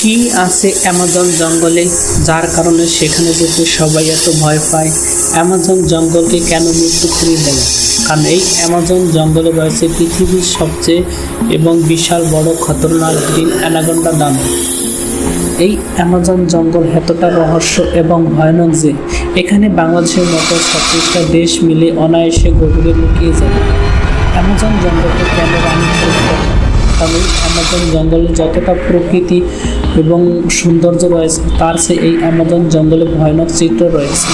কি আছে অ্যামাজন জঙ্গলে যার কারণে সেখানে যেতে সবাই এত ভয় পায়? অ্যামাজন জঙ্গলকে কেন মৃত্যু করিয়ে দেয়? কারণ এই অ্যামাজন জঙ্গলে রয়েছে পৃথিবীর সবচেয়ে এবং বিশাল বড় খতরনাক গ্রিন অ্যানাকোন্ডা দানব। এই অ্যামাজন জঙ্গল এতটা রহস্য এবং ভয়ানক যে এখানে বাংলাদেশের মতো 36টা দেশ মিলে অনায়াসে গভীরে লুকিয়ে যাবে। অ্যামাজন জঙ্গলকে কেন রানী করতে হবে? কারণ এই অ্যামাজন জঙ্গলে যতটা প্রকৃতি এবং সৌন্দর্য রয়েছে তার চেয়ে এই অ্যামাজন জঙ্গলে ভয়ানক চিত্র রয়েছে।